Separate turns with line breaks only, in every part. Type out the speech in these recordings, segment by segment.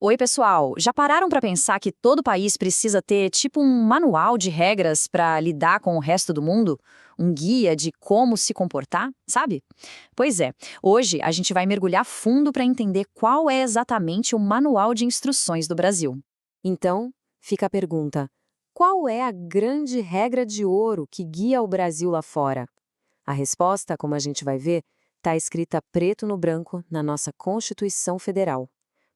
Oi, pessoal. Já pararam para pensar que todo país precisa ter tipo um manual de regras para lidar com o resto do mundo? Um guia de como se comportar, sabe? Pois é, hoje a gente vai mergulhar fundo para entender qual é exatamente o manual de instruções do Brasil.
Então, fica a pergunta: qual é a grande regra de ouro que guia o Brasil lá fora? A resposta, como a gente vai ver, está escrita preto no branco na nossa Constituição Federal.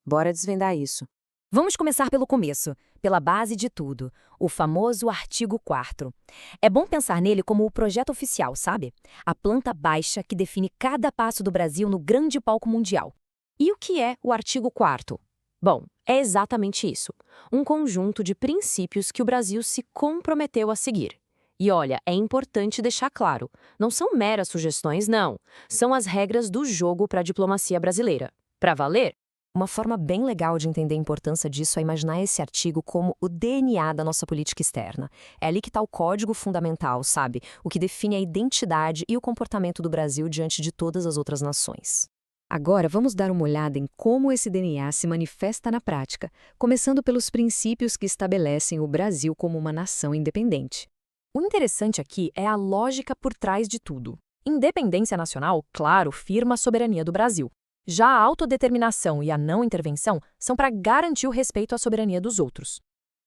Bora desvendar isso.
Vamos começar pelo começo, pela base de tudo, o famoso artigo 4º. É bom pensar nele como o projeto oficial, sabe? A planta baixa que define cada passo do Brasil no grande palco mundial.
E o que é o artigo 4º? Bom, é exatamente isso. Um conjunto de princípios que o Brasil se comprometeu a seguir. E olha, é importante deixar claro, não são meras sugestões, não. São as regras do jogo para a diplomacia brasileira. Para valer?
Uma forma bem legal de entender a importância disso é imaginar esse artigo como o DNA da nossa política externa. É ali que está o código fundamental, sabe? O que define a identidade e o comportamento do Brasil diante de todas as outras nações. Agora, vamos dar uma olhada em como esse DNA se manifesta na prática, começando pelos princípios que estabelecem o Brasil como uma nação independente. O interessante aqui é a lógica por trás de tudo. Independência nacional, claro, firma a soberania do Brasil. Já a autodeterminação e a não intervenção são para garantir o respeito à soberania dos outros.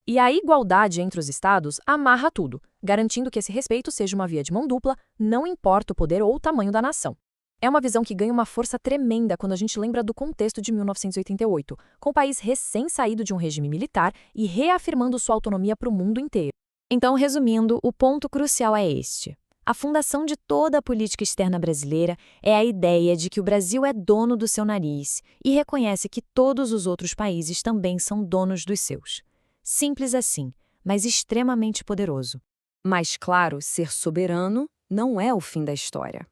E a igualdade entre os estados amarra tudo, garantindo que esse respeito seja uma via de mão dupla, não importa o poder ou o tamanho da nação. É uma visão que ganha uma força tremenda quando a gente lembra do contexto de 1988, com o país recém-saído de um regime militar e reafirmando sua autonomia para o mundo inteiro. Então, resumindo, o ponto crucial é este. A fundação de toda a política externa brasileira é a ideia de que o Brasil é dono do seu nariz e reconhece que todos os outros países também são donos dos seus. Simples assim, mas extremamente poderoso.
Mas, claro, ser soberano não é o fim da história.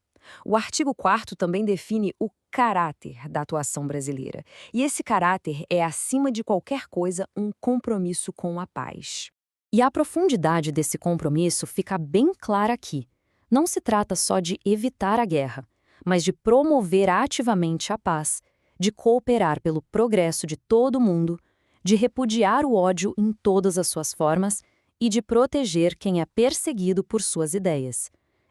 O artigo 4º também define o caráter da atuação brasileira. E esse caráter é, acima de qualquer coisa, um compromisso com a paz. E a profundidade desse compromisso fica bem clara aqui. Não se trata só de evitar a guerra, mas de promover ativamente a paz, de cooperar pelo progresso de todo mundo, de repudiar o ódio em todas as suas formas e de proteger quem é perseguido por suas ideias.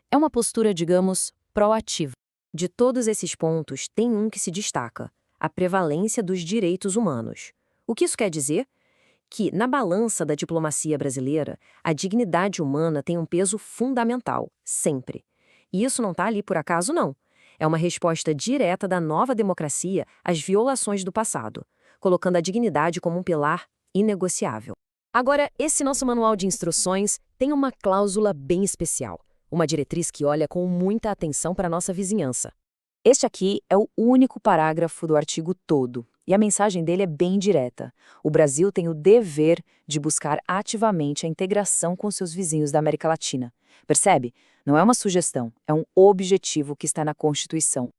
É uma postura, digamos, proativa. De todos esses pontos, tem um que se destaca: a prevalência dos direitos humanos. O que isso quer dizer? Que, na balança da diplomacia brasileira, a dignidade humana tem um peso fundamental, sempre. E isso não está ali por acaso, não. É uma resposta direta da nova democracia às violações do passado, colocando a dignidade como um pilar inegociável. Agora, esse nosso manual de instruções tem uma cláusula bem especial, uma diretriz que olha com muita atenção para a nossa vizinhança. Este aqui é o único parágrafo do artigo todo, e a mensagem dele é bem direta. O Brasil tem o dever de buscar ativamente a integração com seus vizinhos da América Latina. Percebe? Não é uma sugestão, é um objetivo que está na Constituição.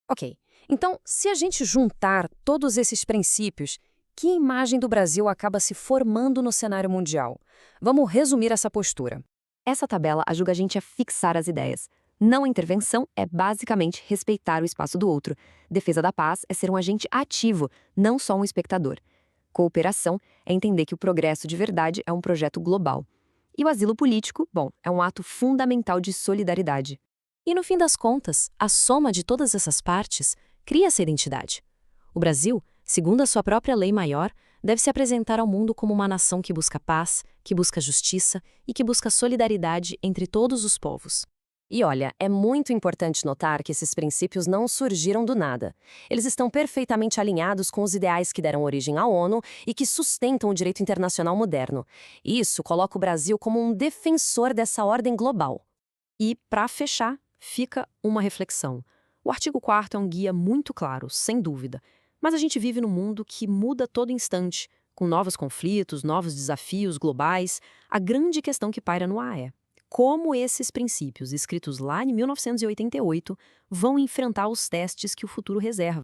Ok, então, se a gente juntar todos esses princípios, que imagem do Brasil acaba se formando no cenário mundial? Vamos resumir essa postura. Essa tabela ajuda a gente a fixar as ideias. Não intervenção é basicamente respeitar o espaço do outro. Defesa da paz é ser um agente ativo, não só um espectador. Cooperação é entender que o progresso de verdade é um projeto global. E o asilo político, bom, é um ato fundamental de solidariedade. E no fim das contas, a soma de todas essas partes cria essa identidade. O Brasil, segundo a sua própria lei maior, deve se apresentar ao mundo como uma nação que busca paz, que busca justiça e que busca solidariedade entre todos os povos. E olha, é muito importante notar que esses princípios não surgiram do nada. Eles estão perfeitamente alinhados com os ideais que deram origem à ONU e que sustentam o direito internacional moderno. Isso coloca o Brasil como um defensor dessa ordem global. E, para fechar, fica uma reflexão. O artigo 4º é um guia muito claro, sem dúvida. Mas a gente vive num mundo que muda a todo instante, com novos conflitos, novos desafios globais. A grande questão que paira no ar é: como esses princípios, escritos lá em 1988, vão enfrentar os testes que o futuro reserva?